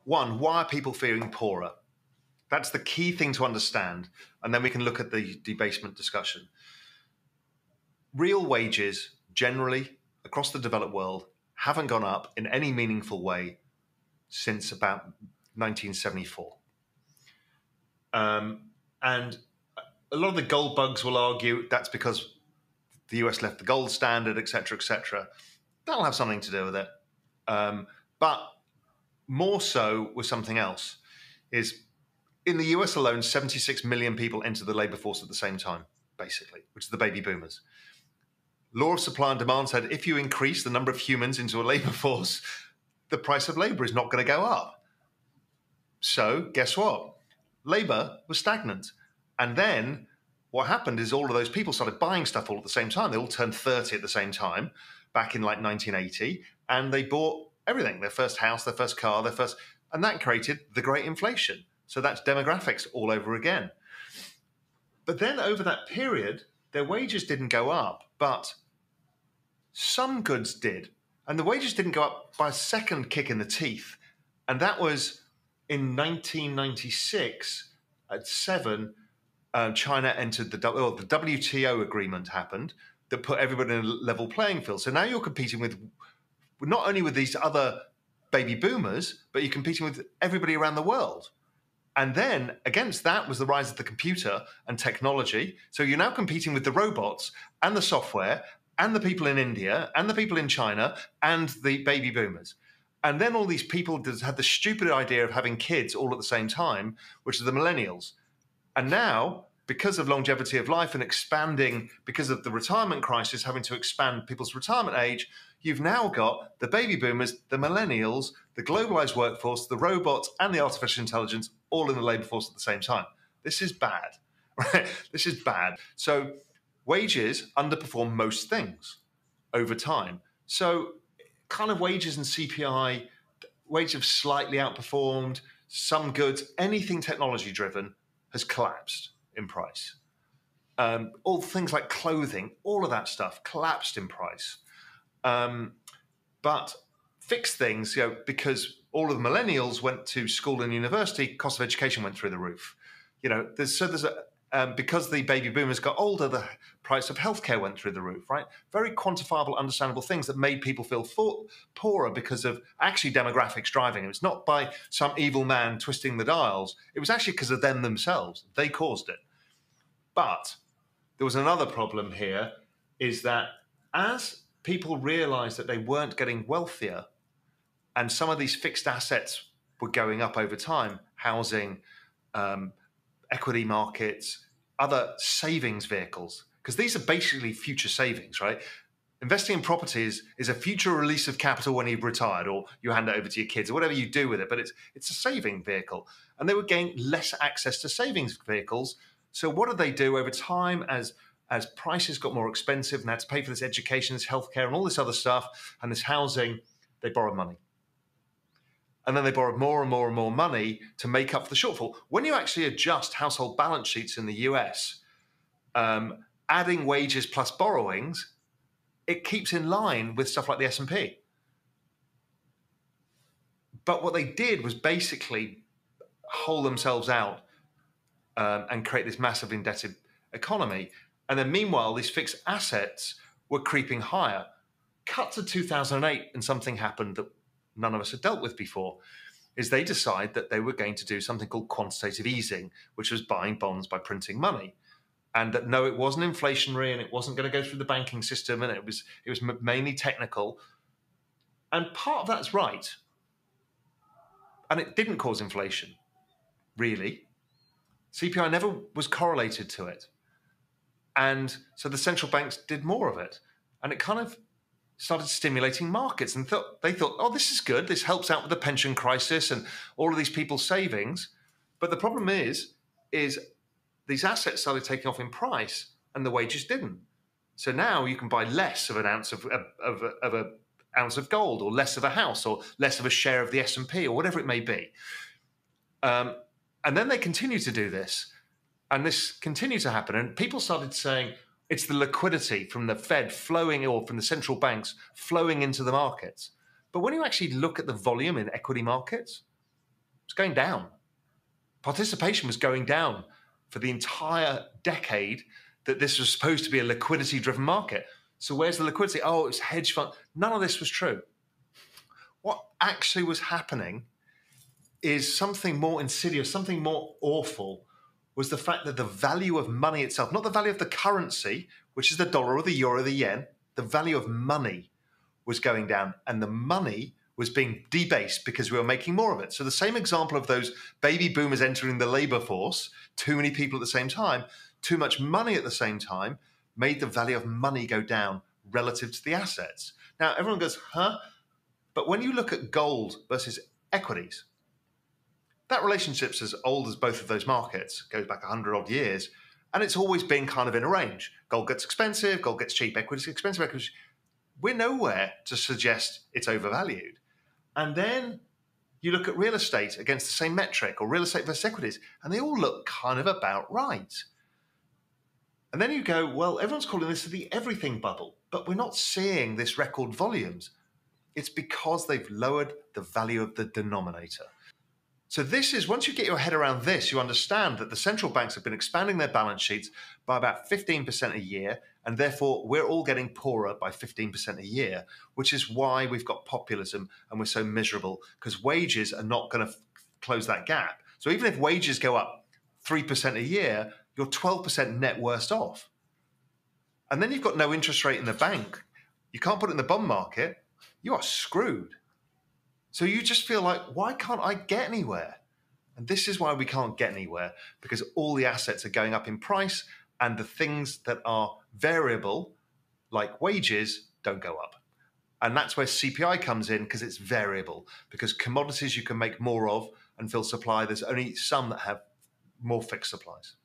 one, why are people feeling poorer? That's the key thing to understand. And then we can look at the debasement discussion. Real wages, generally, across the developed world, haven't gone up in any meaningful way since about 1974. And a lot of the gold bugs will argue that's because the US left the gold standard, et cetera, et cetera. That'll have something to do with it. But more so with something else is in the US alone, 76 million people enter the labor force at the same time, basically, which is the baby boomers. Law of supply and demand said if you increase the number of humans into a labor force, the price of labor is not going to go up. So guess what? Labor was stagnant. And then what happened is all of those people started buying stuff all at the same time. They all turned 30 at the same time back in like 1980, and they bought everything, their first house, their first car, and that created the great inflation. So that's demographics all over again. But then over that period, their wages didn't go up, but some goods did. And the wages didn't go up by a second kick in the teeth. And that was in 1996 at 7, China entered the WTO agreement happened that put everybody in a level playing field. So now you're competing with not only with these other baby boomers, but you're competing with everybody around the world. And then against that was the rise of the computer and technology. So you're now competing with the robots and the software and the people in India and the people in China and the baby boomers. And then all these people had the stupid idea of having kids all at the same time, which are the millennials. And now, because of longevity of life and expanding, because of the retirement crisis, having to expand people's retirement age, you've now got the baby boomers, the millennials, the globalized workforce, the robots, and the artificial intelligence all in the labor force at the same time. This is bad, right? This is bad. So wages underperform most things over time. So kind of wages and CPI, wages have slightly outperformed. Some goods, anything technology-driven has collapsed in price. All things like clothing, all of that stuff collapsed in price. But fixed things, because all of the millennials went to school and university, cost of education went through the roof. Because the baby boomers got older, the price of healthcare went through the roof, right? Very quantifiable, understandable things that made people feel poorer because of actually demographics driving. It was not by some evil man twisting the dials. It was actually because of them themselves. They caused it. But there was another problem here, is that as people realized that they weren't getting wealthier and some of these fixed assets were going up over time, housing, equity markets, other savings vehicles, because these are basically future savings, right? Investing in properties is a future release of capital when you've retired or you hand it over to your kids or whatever you do with it, but it's a saving vehicle. And they were getting less access to savings vehicles. So what did they do over time as prices got more expensive and had to pay for this education, this healthcare and all this other stuff and this housing? They borrowed money. And then they borrowed more and more and more money to make up for the shortfall. When you actually adjust household balance sheets in the US, adding wages plus borrowings, it keeps in line with stuff like the S&P. But what they did was basically hole themselves out and create this massive indebted economy. And then meanwhile, these fixed assets were creeping higher. Cut to 2008 and something happened that none of us had dealt with before, is they decide that they were going to do something called quantitative easing, which was buying bonds by printing money. And that, no, it wasn't inflationary and it wasn't going to go through the banking system and it was mainly technical. And part of that's right. And it didn't cause inflation, really. CPI never was correlated to it. And so the central banks did more of it. And it kind of started stimulating markets and they thought, oh, this is good. This helps out with the pension crisis and all of these people's savings. But the problem is these assets started taking off in price and the wages didn't. So now you can buy less of an ounce of an ounce of gold or less of a house or less of a share of the S&P or whatever it may be. And then they continue to do this. And this continued to happen. And people started saying, it's the liquidity from the Fed flowing or from the central banks flowing into the markets. But when you actually look at the volume in equity markets, It's going down. Participation was going down for the entire decade that this was supposed to be a liquidity-driven market. So where's the liquidity? Oh, it's hedge fund. None of this was true. What actually was happening is something more insidious, something more awful, was the fact that the value of money itself, not the value of the currency, which is the dollar or the euro or the yen, the value of money was going down, and the money was being debased because we were making more of it. So the same example of those baby boomers entering the labor force, too many people at the same time, too much money at the same time, made the value of money go down relative to the assets. Now, everyone goes, huh? But when you look at gold versus equities, that relationship's as old as both of those markets, goes back 100 odd years, and it's always been kind of in a range. Gold gets expensive, gold gets cheap, equities expensive, equities. We're nowhere to suggest it's overvalued. And then you look at real estate against the same metric, or real estate versus equities, and they all look kind of about right. And then you go, well, everyone's calling this the everything bubble, but we're not seeing this record volumes. It's because they've lowered the value of the denominator. So this is, once you get your head around this, you understand that the central banks have been expanding their balance sheets by about 15% a year, and therefore we're all getting poorer by 15% a year, which is why we've got populism and we're so miserable, because wages are not going to close that gap. So even if wages go up 3% a year, you're 12% net worse off. And then you've got no interest rate in the bank. You can't put it in the bond market. You are screwed. So you just feel like, why can't I get anywhere? And this is why we can't get anywhere, because all the assets are going up in price and the things that are variable, like wages, don't go up. And that's where CPI comes in, because it's variable, because commodities you can make more of and fill supply. There's only some that have more fixed supplies.